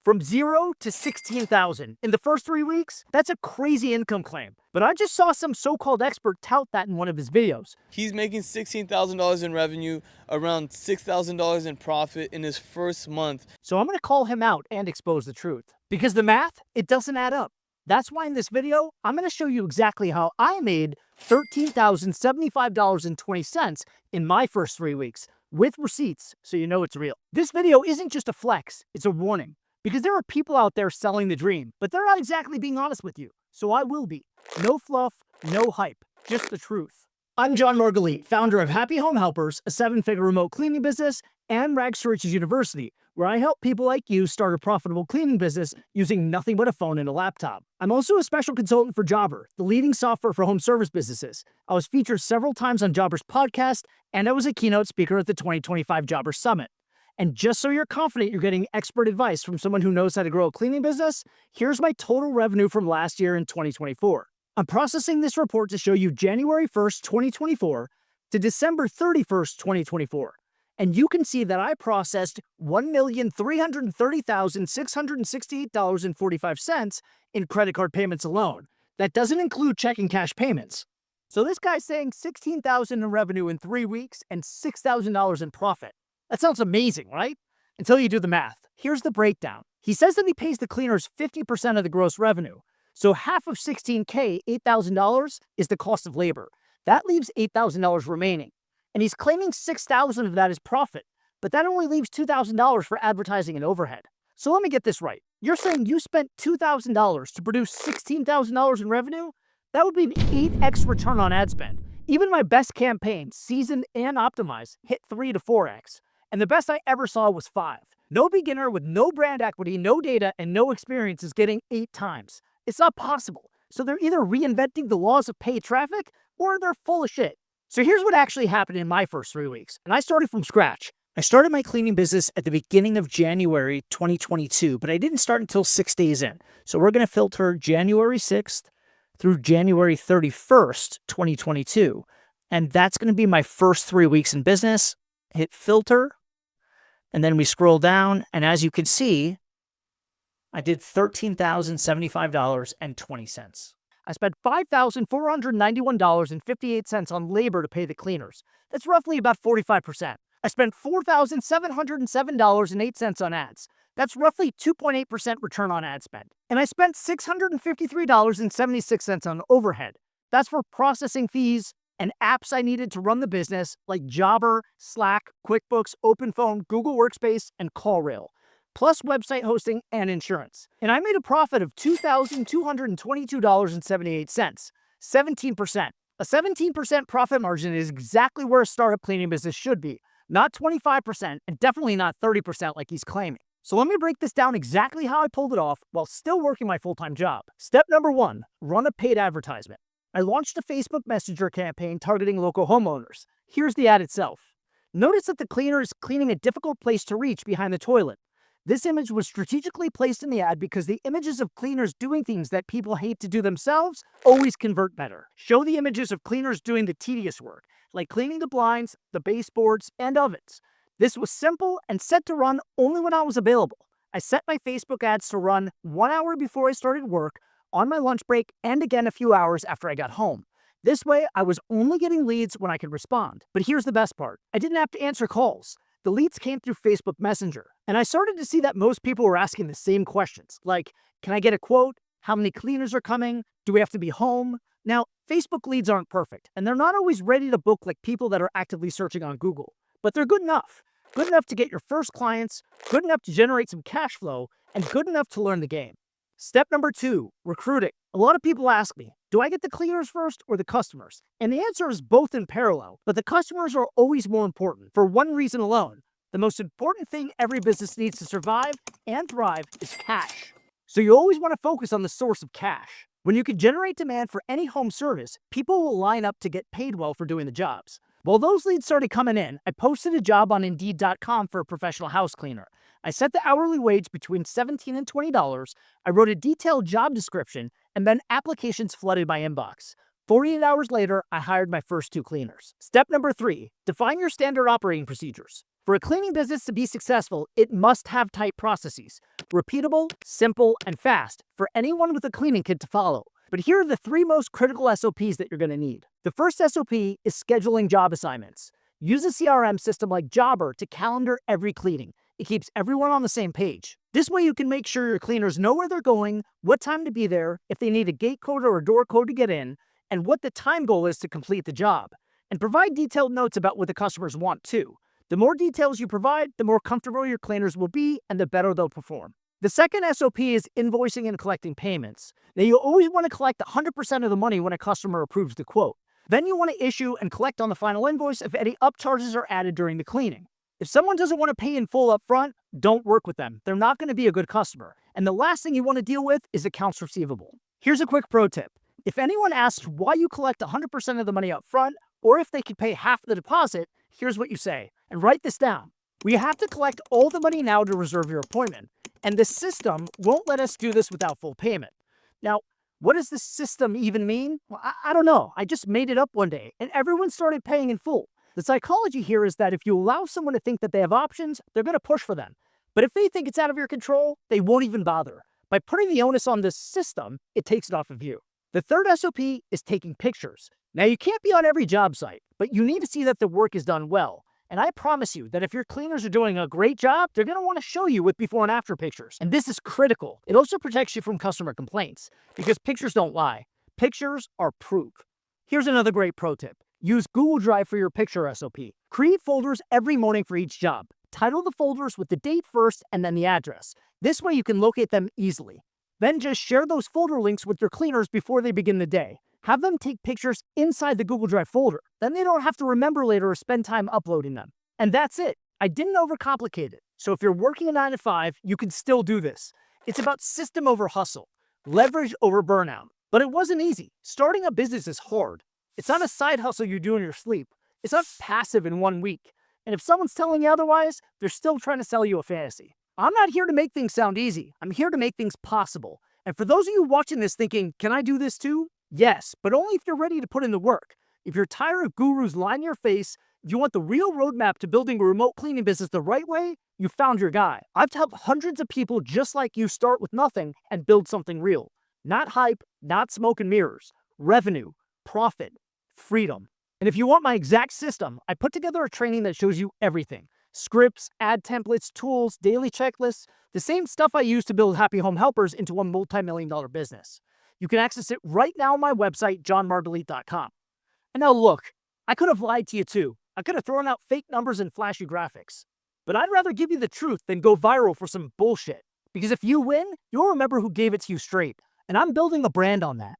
From 0 to 16,000 in the first 3 weeks? That's a crazy income claim. But I just saw some so-called expert tout that in one of his videos. He's making $16,000 in revenue, around $6,000 in profit in his first month. So I'm going to call him out and expose the truth. Because the math, it doesn't add up. That's why in this video, I'm going to show you exactly how I made $13,075.20 in my first 3 weeks, with receipts, so you know it's real. This video isn't just a flex, it's a warning. Because there are people out there selling the dream, but they're not exactly being honest with you. So I will be. No fluff, no hype, just the truth. I'm John Margalit, founder of Happy Home Helpers, a 7-figure remote cleaning business, and Rags to Riches University, where I help people like you start a profitable cleaning business using nothing but a phone and a laptop. I'm also a special consultant for Jobber, the leading software for home service businesses. I was featured several times on Jobber's podcast, and I was a keynote speaker at the 2025 Jobber Summit. And just so you're confident you're getting expert advice from someone who knows how to grow a cleaning business, here's my total revenue from last year in 2024. I'm processing this report to show you January 1st, 2024 to December 31st, 2024. And you can see that I processed $1,330,668.45 in credit card payments alone. That doesn't include check and cash payments. So this guy's saying $16,000 in revenue in 3 weeks and $6,000 in profit. That sounds amazing, right? Until you do the math. Here's the breakdown. He says that he pays the cleaners 50% of the gross revenue. So half of $16K, $8,000, is the cost of labor. That leaves $8,000 remaining. And he's claiming $6,000 of that is profit. But that only leaves $2,000 for advertising and overhead. So let me get this right. You're saying you spent $2,000 to produce $16,000 in revenue? That would be an 8x return on ad spend. Even my best campaigns, seasoned and optimized, hit 3 to 4x. And the best I ever saw was 5. No beginner with no brand equity, no data, and no experience is getting 8 times. It's not possible. So they're either reinventing the laws of paid traffic or they're full of shit. So here's what actually happened in my first 3 weeks. And I started from scratch. I started my cleaning business at the beginning of January 2022, but I didn't start until 6 days in. So we're going to filter January 6th through January 31st, 2022. And that's going to be my first 3 weeks in business. Hit filter, and then we scroll down, and as you can see, I did $13,075.20. I spent $5,491.58 on labor to pay the cleaners. That's roughly about 45%. I spent $4,707.08 on ads. That's roughly 2.8% return on ad spend. And I spent $653.76 on overhead. That's for processing fees and apps I needed to run the business like Jobber, Slack, QuickBooks, OpenPhone, Google Workspace, and CallRail, plus website hosting and insurance. And I made a profit of $2,222.78, 17%. A 17% profit margin is exactly where a startup cleaning business should be, not 25% and definitely not 30% like he's claiming. So let me break this down exactly how I pulled it off while still working my full-time job. Step number 1, run a paid advertisement. I launched a Facebook Messenger campaign targeting local homeowners. Here's the ad itself. Notice that the cleaner is cleaning a difficult place to reach behind the toilet. This image was strategically placed in the ad because the images of cleaners doing things that people hate to do themselves always convert better. Show the images of cleaners doing the tedious work, like cleaning the blinds, the baseboards, and ovens. This was simple and set to run only when I was available. I set my Facebook ads to run 1 hour before I started work, on my lunch break, and again a few hours after I got home. This way, I was only getting leads when I could respond. But here's the best part. I didn't have to answer calls. The leads came through Facebook Messenger. And I started to see that most people were asking the same questions, like, can I get a quote? How many cleaners are coming? Do we have to be home? Now, Facebook leads aren't perfect, and they're not always ready to book like people that are actively searching on Google. But they're good enough. Good enough to get your first clients, good enough to generate some cash flow, and good enough to learn the game. Step number 2, recruiting. A lot of people ask me, do I get the cleaners first or the customers? And the answer is both in parallel, but the customers are always more important for one reason alone. The most important thing every business needs to survive and thrive is cash. So you always want to focus on the source of cash. When you can generate demand for any home service, people will line up to get paid well for doing the jobs. While those leads started coming in, I posted a job on Indeed.com for a professional house cleaner. I set the hourly wage between $17 and $20, I wrote a detailed job description, and then applications flooded my inbox. 48 hours later, I hired my first 2 cleaners. Step number 3, define your standard operating procedures. For a cleaning business to be successful, it must have tight processes, repeatable, simple, and fast for anyone with a cleaning kit to follow. But here are the 3 most critical SOPs that you're going to need. The first SOP is scheduling job assignments. Use a CRM system like Jobber to calendar every cleaning. It keeps everyone on the same page. This way you can make sure your cleaners know where they're going, what time to be there, if they need a gate code or a door code to get in, and what the time goal is to complete the job. And provide detailed notes about what the customers want too. The more details you provide, the more comfortable your cleaners will be and the better they'll perform. The second SOP is invoicing and collecting payments. Now, you always want to collect 100% of the money when a customer approves the quote. Then you want to issue and collect on the final invoice if any upcharges are added during the cleaning. If someone doesn't want to pay in full up front, don't work with them. They're not going to be a good customer. And the last thing you want to deal with is accounts receivable. Here's a quick pro tip. If anyone asks why you collect 100% of the money up front, or if they could pay half the deposit, here's what you say. And write this down. We have to collect all the money now to reserve your appointment, and the system won't let us do this without full payment. Now, what does this system even mean? Well, I don't know. I just made it up one day, and everyone started paying in full. The psychology here is that if you allow someone to think that they have options, they're going to push for them. But if they think it's out of your control, they won't even bother. By putting the onus on this system, it takes it off of you. The third SOP is taking pictures. Now, you can't be on every job site, but you need to see that the work is done well. And I promise you that if your cleaners are doing a great job, they're going to want to show you with before and after pictures. And this is critical. It also protects you from customer complaints because pictures don't lie. Pictures are proof. Here's another great pro tip. Use Google Drive for your picture SOP. Create folders every morning for each job. Title the folders with the date first and then the address. This way you can locate them easily. Then just share those folder links with your cleaners before they begin the day. Have them take pictures inside the Google Drive folder. Then they don't have to remember later or spend time uploading them. And that's it. I didn't overcomplicate it. So if you're working a 9 to 5, you can still do this. It's about system over hustle, leverage over burnout. But it wasn't easy. Starting a business is hard. It's not a side hustle you do in your sleep. It's not passive in 1 week. And if someone's telling you otherwise, they're still trying to sell you a fantasy. I'm not here to make things sound easy. I'm here to make things possible. And for those of you watching this thinking, can I do this too? Yes, but only if you're ready to put in the work. If you're tired of gurus lying in your face, if you want the real roadmap to building a remote cleaning business the right way, you found your guy. I've helped hundreds of people just like you start with nothing and build something real. Not hype, not smoke and mirrors. Revenue, profit, freedom. And if you want my exact system, I put together a training that shows you everything. Scripts, ad templates, tools, daily checklists, the same stuff I use to build Happy Home Helpers into a multi-million-dollar business. You can access it right now on my website, johnmardelite.com. And now look, I could have lied to you too. I could have thrown out fake numbers and flashy graphics. But I'd rather give you the truth than go viral for some bullshit. Because if you win, you'll remember who gave it to you straight. And I'm building a brand on that.